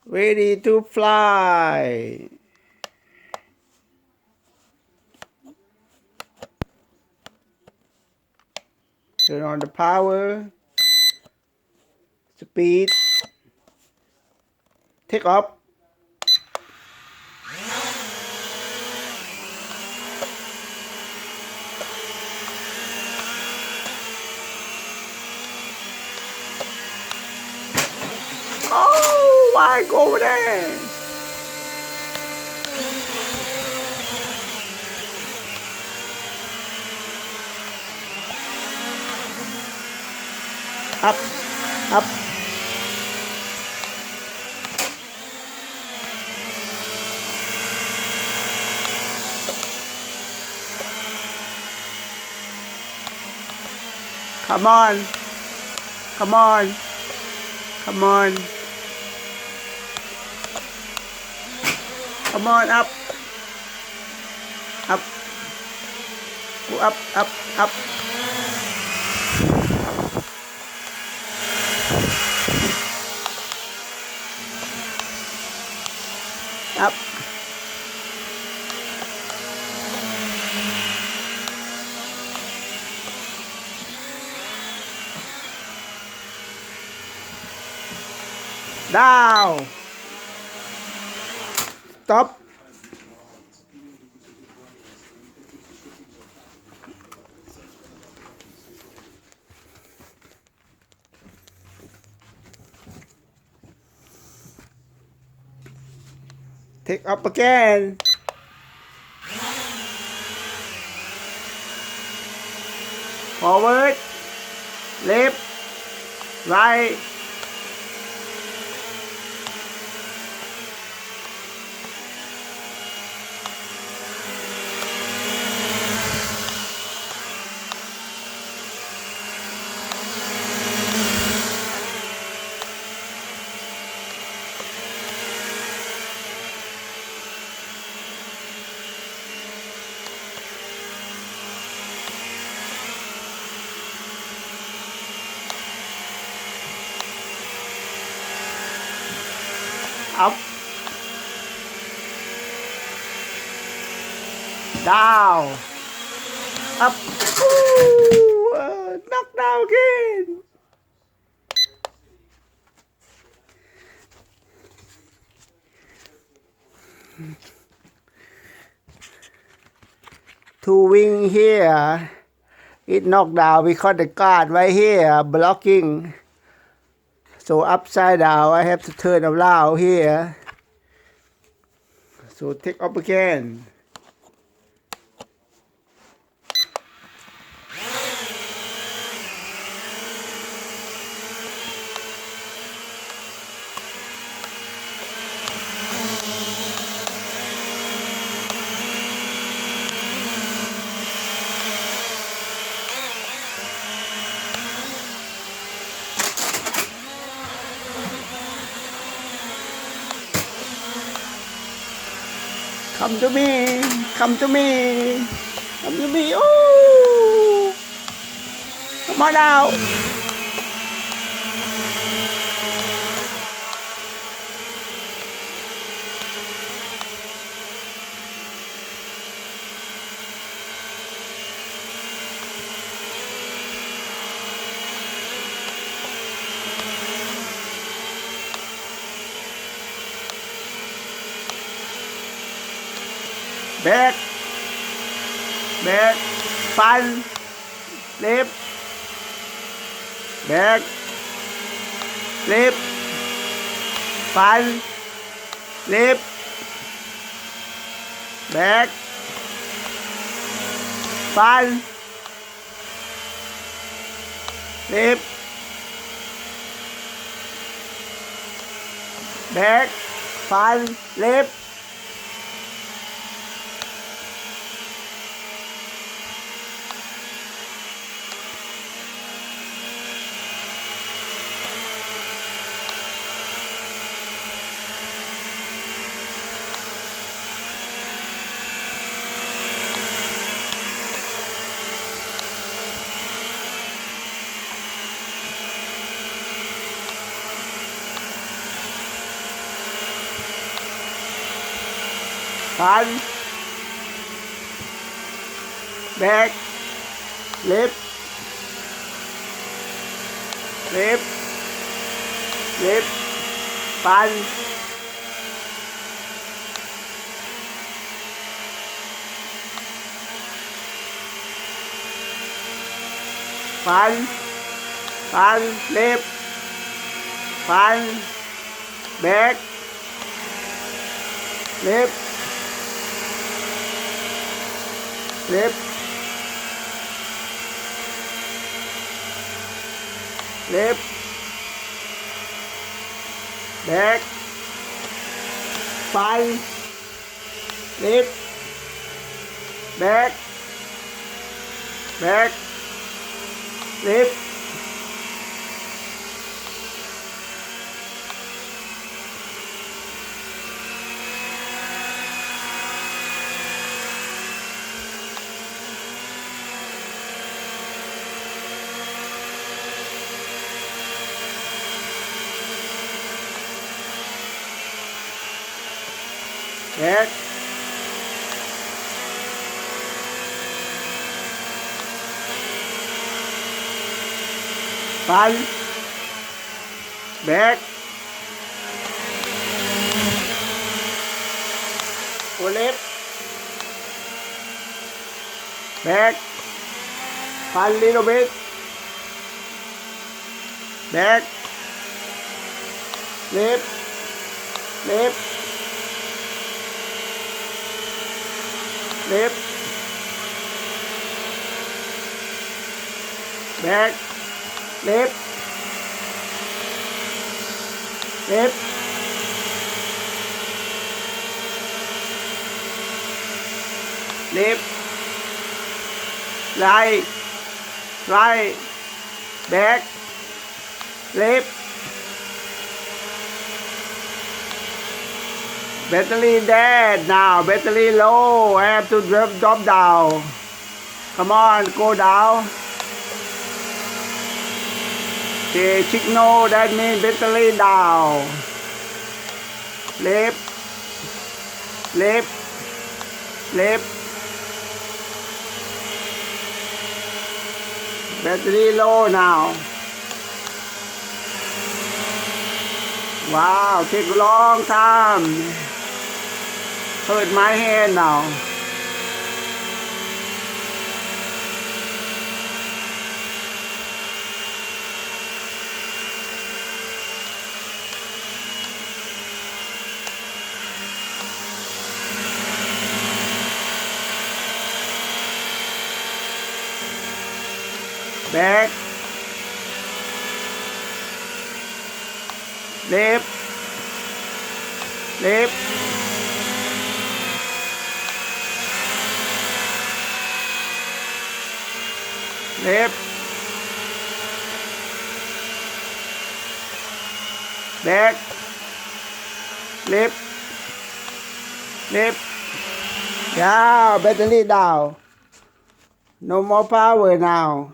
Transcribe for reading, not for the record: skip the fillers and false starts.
Ready to fly. Turn on the power. Speed. Take off. Oh, why go over there? Up, up. Come on. Come on. Come on. Come on, up. Up. Go up, up, up. Up. Down. Stop. Take up again. Forward. Left. Right. Up. Down. Up. Ooh, knock down again. Two wing here. It knocked down because the guard right here blocking. So upside down, I have to turn around here. So take up again. Come to me, come to me, come to me. Oh, come on out. Back, back, pan, left, back, left, pan, left, back, pan, left, back, pan, left. front back left left left front front left front back left left left back front left back left back front back go left back front little bit back left left left back left left left right back left battery dead now battery low I have to drop down come on go down okay signal that means battery down left left left battery low now wow take a long time hurt my hand now back left left left back left left yeah battery down no more power now